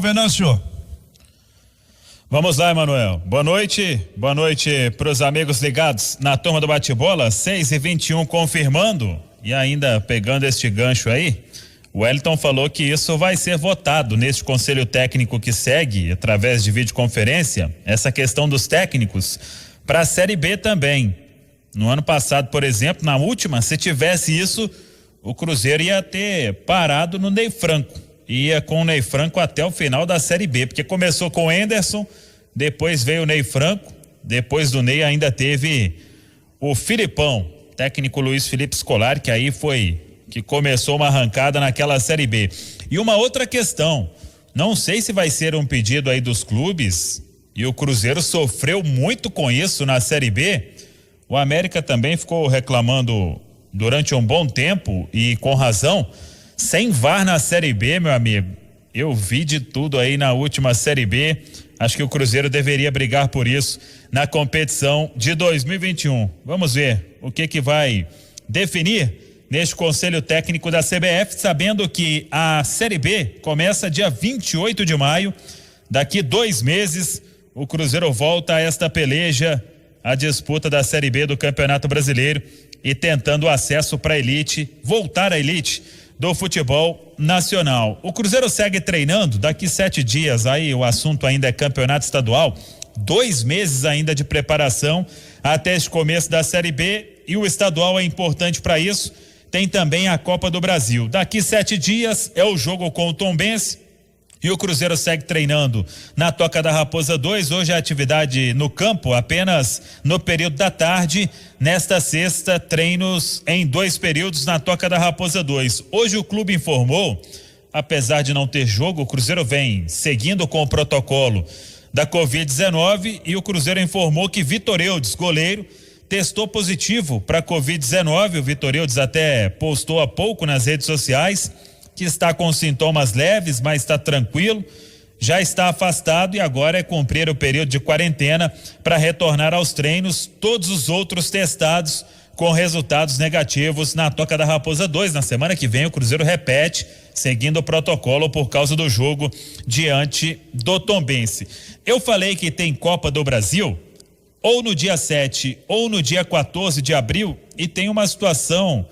Venâncio. Vamos lá, Emanuel. Boa noite para os amigos ligados na turma do bate-bola, 6h21 confirmando e ainda pegando este gancho aí. O Wellington falou que isso vai ser votado neste conselho técnico que segue através de videoconferência, essa questão dos técnicos para a Série B também. No ano passado, por exemplo, na última, se tivesse isso, o Cruzeiro ia ter parado no Ney Franco. Ia com o Ney Franco até o final da Série B, porque começou com o Henderson, depois veio o Ney Franco, depois do Ney ainda teve o Filipão, técnico Luiz Felipe Scolari, que aí foi que começou uma arrancada naquela Série B. E uma outra questão, não sei se vai ser um pedido aí dos clubes, e o Cruzeiro sofreu muito com isso na Série B. O América também ficou reclamando durante um bom tempo e com razão. Sem VAR na Série B, meu amigo, eu vi de tudo aí na última Série B. Acho que o Cruzeiro deveria brigar por isso na competição de 2021. Vamos ver o que vai definir neste conselho técnico da CBF, sabendo que a Série B começa dia 28 de maio. Daqui 2 meses, o Cruzeiro volta a esta peleja, a disputa da Série B do Campeonato Brasileiro e tentando o acesso para a elite, voltar à elite do futebol nacional. O Cruzeiro segue treinando, daqui 7 dias, aí o assunto ainda é campeonato estadual, 2 meses ainda de preparação até esse começo da Série B, e o estadual é importante para isso. Tem também a Copa do Brasil. Daqui 7 dias é o jogo com o Tombense. E o Cruzeiro segue treinando na Toca da Raposa 2. Hoje a atividade no campo apenas no período da tarde. Nesta sexta, treinos em 2 períodos na Toca da Raposa 2. Hoje o clube informou, apesar de não ter jogo, o Cruzeiro vem seguindo com o protocolo da Covid-19 e o Cruzeiro informou que Vitor Eudes, goleiro, testou positivo para Covid-19. O Vitor Eudes até postou há pouco nas redes sociais que está com sintomas leves, mas está tranquilo, já está afastado e agora é cumprir o período de quarentena para retornar aos treinos. Todos os outros testados com resultados negativos na Toca da Raposa 2. Na semana que vem o Cruzeiro repete, seguindo o protocolo por causa do jogo diante do Tombense. Eu falei que tem Copa do Brasil ou no dia 7 ou no dia 14 de abril e tem uma situação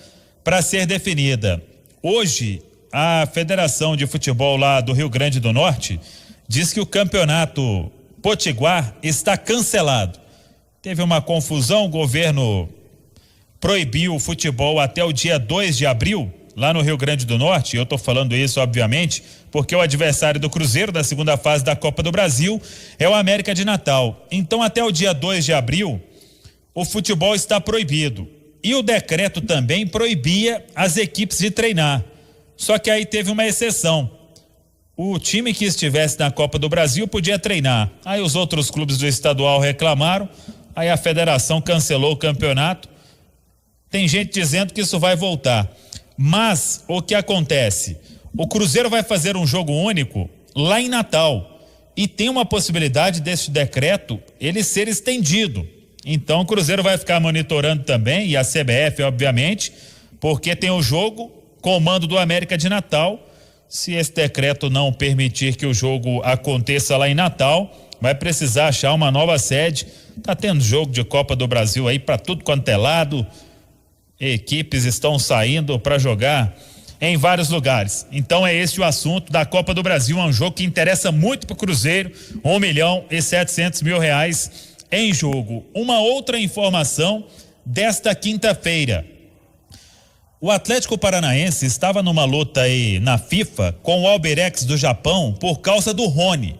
para ser definida. Hoje, a Federação de Futebol lá do Rio Grande do Norte diz que o campeonato potiguar está cancelado. Teve uma confusão, o governo proibiu o futebol até o dia 2 de abril, lá no Rio Grande do Norte. Eu estou falando isso, obviamente, porque o adversário do Cruzeiro da segunda fase da Copa do Brasil é o América de Natal. Então, até o dia 2 de abril, o futebol está proibido. E o decreto também proibia as equipes de treinar. Só que aí teve uma exceção. O time que estivesse na Copa do Brasil podia treinar. Aí os outros clubes do estadual reclamaram, aí a federação cancelou o campeonato. Tem gente dizendo que isso vai voltar. Mas o que acontece? O Cruzeiro vai fazer um jogo único lá em Natal e tem uma possibilidade desse decreto ele ser estendido. Então o Cruzeiro vai ficar monitorando também, e a CBF, obviamente, porque tem o jogo comando do América de Natal. Se esse decreto não permitir que o jogo aconteça lá em Natal, vai precisar achar uma nova sede. Tá tendo jogo de Copa do Brasil aí para tudo quanto é lado. Equipes estão saindo para jogar em vários lugares. Então é esse o assunto da Copa do Brasil, é um jogo que interessa muito pro Cruzeiro, R$1.700.000 em jogo. Uma outra informação desta quinta-feira: o Atlético Paranaense estava numa luta aí na FIFA com o Albirex do Japão por causa do Rony.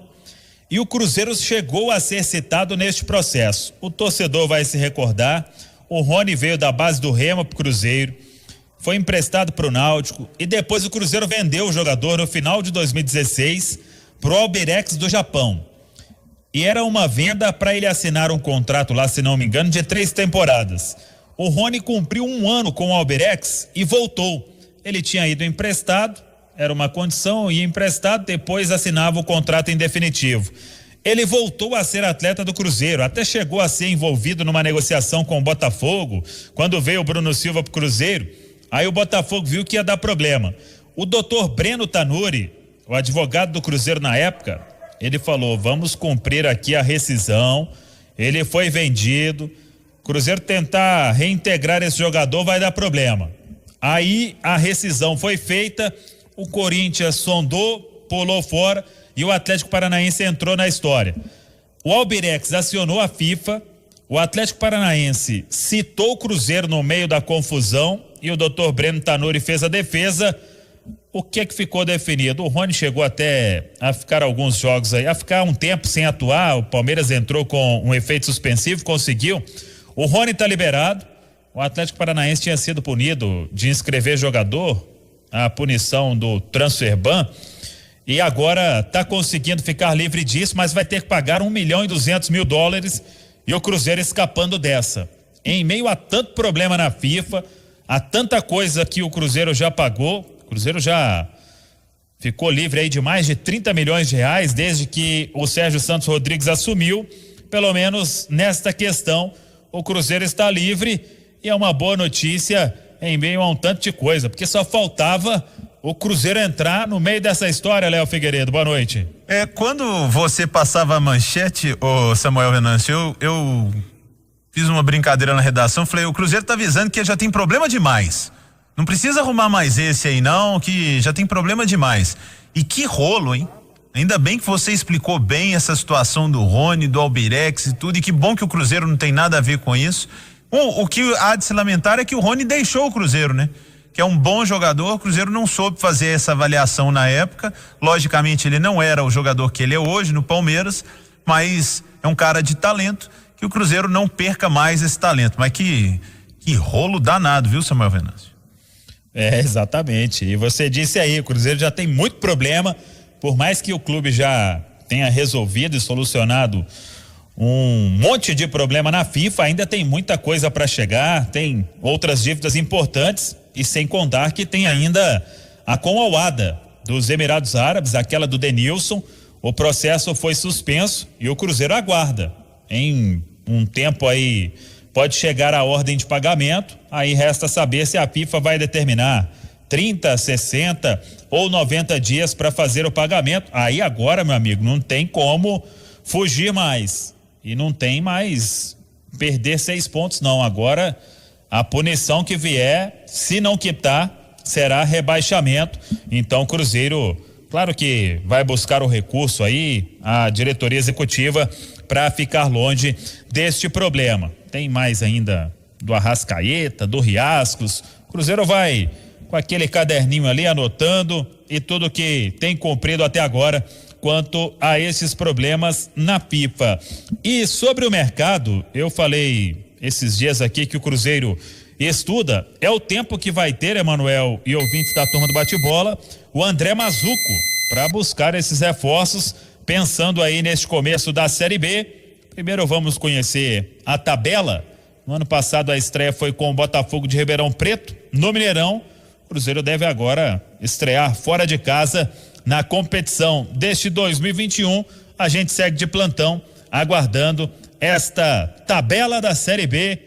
E o Cruzeiro chegou a ser citado neste processo. O torcedor vai se recordar, o Rony veio da base do Remo pro Cruzeiro, foi emprestado pro Náutico e depois o Cruzeiro vendeu o jogador no final de 2016 pro Albirex do Japão. E era uma venda para ele assinar um contrato lá, se não me engano, de 3 temporadas. O Rony cumpriu 1 ano com o Albirex e voltou. Ele tinha ido emprestado, era uma condição, ia emprestado, depois assinava o contrato em definitivo. Ele voltou a ser atleta do Cruzeiro, até chegou a ser envolvido numa negociação com o Botafogo, quando veio o Bruno Silva pro Cruzeiro. Aí o Botafogo viu que ia dar problema. O doutor Breno Tanuri, o advogado do Cruzeiro na época, ele falou: vamos cumprir aqui a rescisão, ele foi vendido, Cruzeiro tentar reintegrar esse jogador vai dar problema. Aí a rescisão foi feita, o Corinthians sondou, pulou fora e o Atlético Paranaense entrou na história. O Albirex acionou a FIFA, o Atlético Paranaense citou o Cruzeiro no meio da confusão e o Dr. Breno Tanuri fez a defesa. O que ficou definido? O Rony chegou até a ficar alguns jogos aí, a ficar um tempo sem atuar, o Palmeiras entrou com um efeito suspensivo, conseguiu. O Rony tá liberado, o Atlético Paranaense tinha sido punido de inscrever jogador, a punição do transfer ban, e agora tá conseguindo ficar livre disso, mas vai ter que pagar $1.200.000 e o Cruzeiro escapando dessa. Em meio a tanto problema na FIFA, a tanta coisa que o Cruzeiro já pagou, o Cruzeiro já ficou livre aí de mais de R$30 milhões desde que o Sérgio Santos Rodrigues assumiu. Pelo menos nesta questão, o Cruzeiro está livre e é uma boa notícia em meio a um tanto de coisa, porque só faltava o Cruzeiro entrar no meio dessa história, Léo Figueiredo. Boa noite. Quando você passava a manchete, Samuel Venâncio, eu fiz uma brincadeira na redação, falei: o Cruzeiro tá avisando que já tem problema demais. Não precisa arrumar mais esse aí não, que já tem problema demais. E que rolo, hein? Ainda bem que você explicou bem essa situação do Rony, do Albirex e tudo, e que bom que o Cruzeiro não tem nada a ver com isso. O que há de se lamentar é que o Rony deixou o Cruzeiro, né? Que é um bom jogador, o Cruzeiro não soube fazer essa avaliação na época. Logicamente ele não era o jogador que ele é hoje no Palmeiras, mas é um cara de talento, que o Cruzeiro não perca mais esse talento. Mas que rolo danado, viu, Samuel Venâncio? Exatamente. E você disse aí, o Cruzeiro já tem muito problema, por mais que o clube já tenha resolvido e solucionado um monte de problema na FIFA, ainda tem muita coisa para chegar, tem outras dívidas importantes, e sem contar que tem ainda a com a UADA dos Emirados Árabes, aquela do Denilson. O processo foi suspenso e o Cruzeiro aguarda. Em um tempo aí pode chegar a ordem de pagamento, aí resta saber se a FIFA vai determinar 30, 60 ou 90 dias para fazer o pagamento. Aí agora, meu amigo, não tem como fugir mais e não tem mais perder 6 pontos não. Agora a punição que vier, se não quitar, será rebaixamento. Então o Cruzeiro, claro que vai buscar o recurso aí, a diretoria executiva, para ficar longe deste problema. Tem mais ainda do Arrascaeta, do Riascos. O Cruzeiro vai com aquele caderninho ali anotando e tudo que tem cumprido até agora quanto a esses problemas na FIFA. E sobre o mercado, eu falei esses dias aqui que o Cruzeiro estuda, é o tempo que vai ter, Emanuel e ouvintes da turma do bate-bola, o André Mazuco, para buscar esses reforços, pensando aí neste começo da Série B. Primeiro vamos conhecer a tabela. No ano passado a estreia foi com o Botafogo de Ribeirão Preto, no Mineirão. O Cruzeiro deve agora estrear fora de casa na competição deste 2021. A gente segue de plantão, aguardando esta tabela da Série B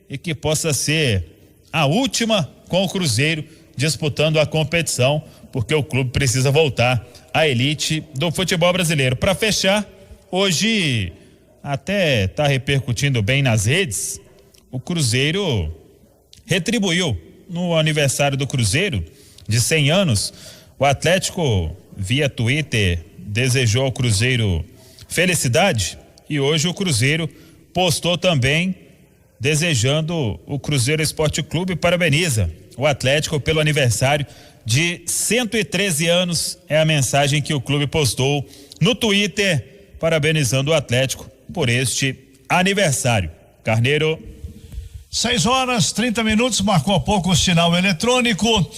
e que possa ser a última com o Cruzeiro disputando a competição, porque o clube precisa voltar à elite do futebol brasileiro. Para fechar, hoje até está repercutindo bem nas redes, o Cruzeiro retribuiu no aniversário do Cruzeiro de 100 anos, o Atlético via Twitter desejou ao Cruzeiro felicidade. E hoje o Cruzeiro postou também desejando o Cruzeiro Esporte Clube parabeniza o Atlético pelo aniversário de 113 anos. É a mensagem que o clube postou no Twitter, parabenizando o Atlético por este aniversário. Carneiro. 6 horas 30 minutos, marcou há pouco o sinal eletrônico.